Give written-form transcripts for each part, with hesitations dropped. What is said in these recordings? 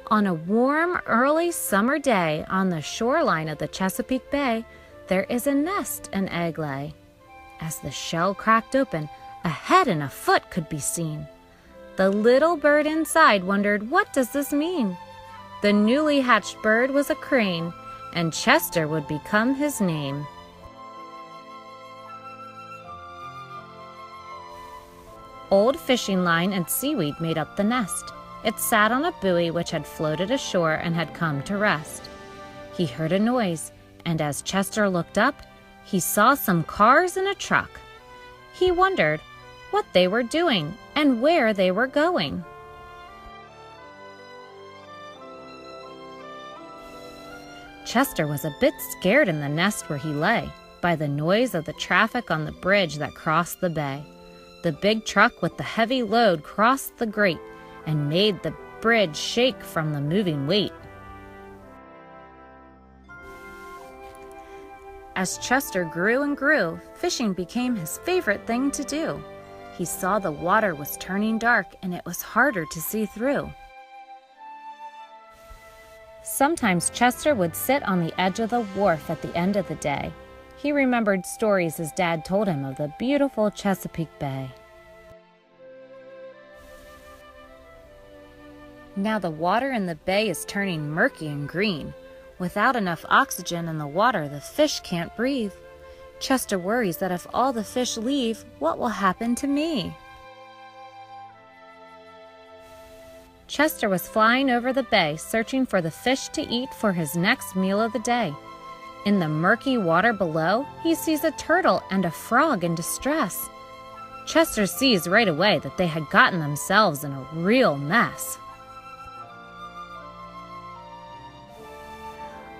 On a warm, early summer day on the shoreline of the Chesapeake Bay, there is a nest an egg lay. As the shell cracked open, a head and a foot could be seen. The little bird inside wondered, what does this mean? The newly hatched bird was a crane, and Chester would become his name. Old fishing line and seaweed made up the nest. It sat on a buoy which had floated ashore and had come to rest. He heard a noise, and as Chester looked up, he saw some cars and a truck. He wondered what they were doing and where they were going. Chester was a bit scared in the nest where he lay, by the noise of the traffic on the bridge that crossed the bay. The big truck with the heavy load crossed the grate and made the bridge shake from the moving weight. As Chester grew and grew, fishing became his favorite thing to do. He saw the water was turning dark and it was harder to see through. Sometimes Chester would sit on the edge of the wharf at the end of the day. He remembered stories his dad told him of the beautiful Chesapeake Bay. Now the water in the bay is turning murky and green. Without enough oxygen in the water, the fish can't breathe. Chester worries that if all the fish leave, what will happen to me? Chester was flying over the bay, searching for the fish to eat for his next meal of the day. In the murky water below, he sees a turtle and a frog in distress. Chester sees right away that they had gotten themselves in a real mess.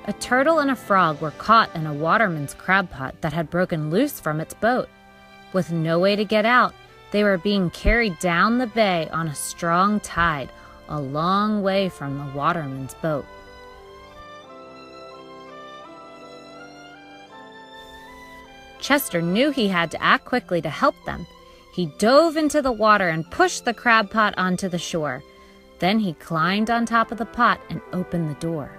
A turtle and a frog were caught in a waterman's crab pot that had broken loose from its boat. With no way to get out, they were being carried down the bay on a strong tide, a long way from the waterman's boat. Chester knew he had to act quickly to help them. He dove into the water and pushed the crab pot onto the shore. Then he climbed on top of the pot and opened the door.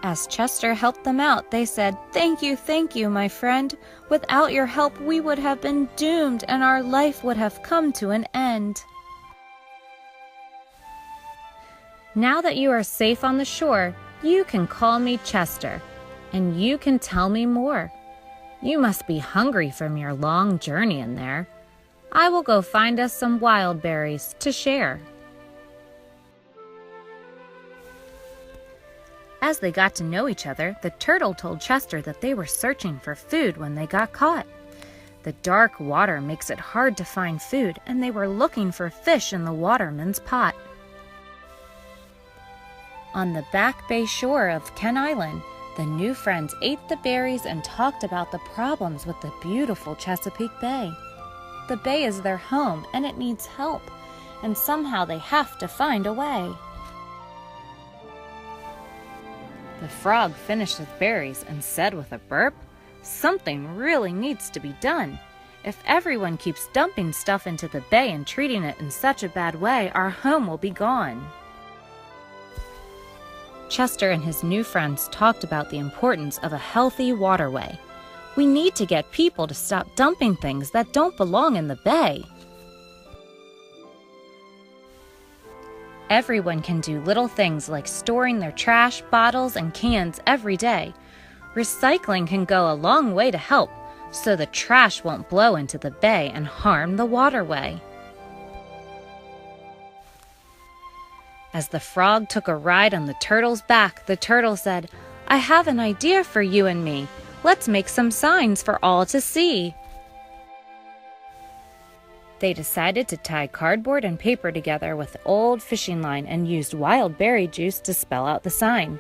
As Chester helped them out, they said, thank you, my friend. Without your help, we would have been doomed and our life would have come to an end." Now that you are safe on the shore, you can call me Chester, and you can tell me more. You must be hungry from your long journey in there. I will go find us some wild berries to share. As they got to know each other, the turtle told Chester that they were searching for food when they got caught. The dark water makes it hard to find food, and they were looking for fish in the waterman's pot. On the back bay shore of Ken Island, the new friends ate the berries and talked about the problems with the beautiful Chesapeake Bay. The bay is their home, and it needs help, and somehow they have to find a way. The frog finished his berries and said with a burp, "Something really needs to be done. If everyone keeps dumping stuff into the bay and treating it in such a bad way, our home will be gone." Chester and his new friends talked about the importance of a healthy waterway. We need to get people to stop dumping things that don't belong in the bay. Everyone can do little things like storing their trash, bottles, and cans every day. Recycling can go a long way to help, so the trash won't blow into the bay and harm the waterway. As the frog took a ride on the turtle's back, the turtle said, "I have an idea for you and me. Let's make some signs for all to see." They decided to tie cardboard and paper together with old fishing line and used wild berry juice to spell out the sign.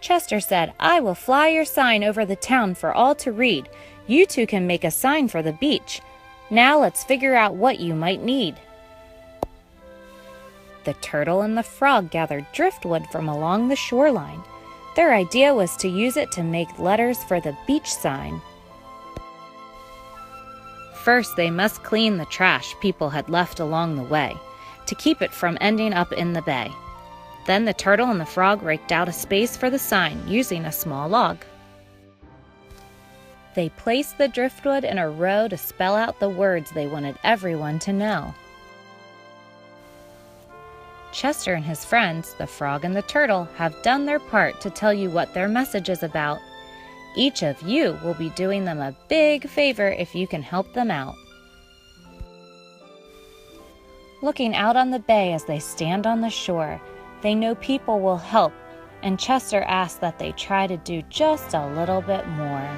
Chester said, "I will fly your sign over the town for all to read. You two can make a sign for the beach. Now let's figure out what you might need." The turtle and the frog gathered driftwood from along the shoreline. Their idea was to use it to make letters for the beach sign. First, they must clean the trash people had left along the way, to keep it from ending up in the bay. Then the turtle and the frog raked out a space for the sign using a small log. They placed the driftwood in a row to spell out the words they wanted everyone to know. Chester and his friends, the frog and the turtle, have done their part to tell you what their message is about. Each of you will be doing them a big favor if you can help them out. Looking out on the bay as they stand on the shore, they know people will help, and Chester asks that they try to do just a little bit more.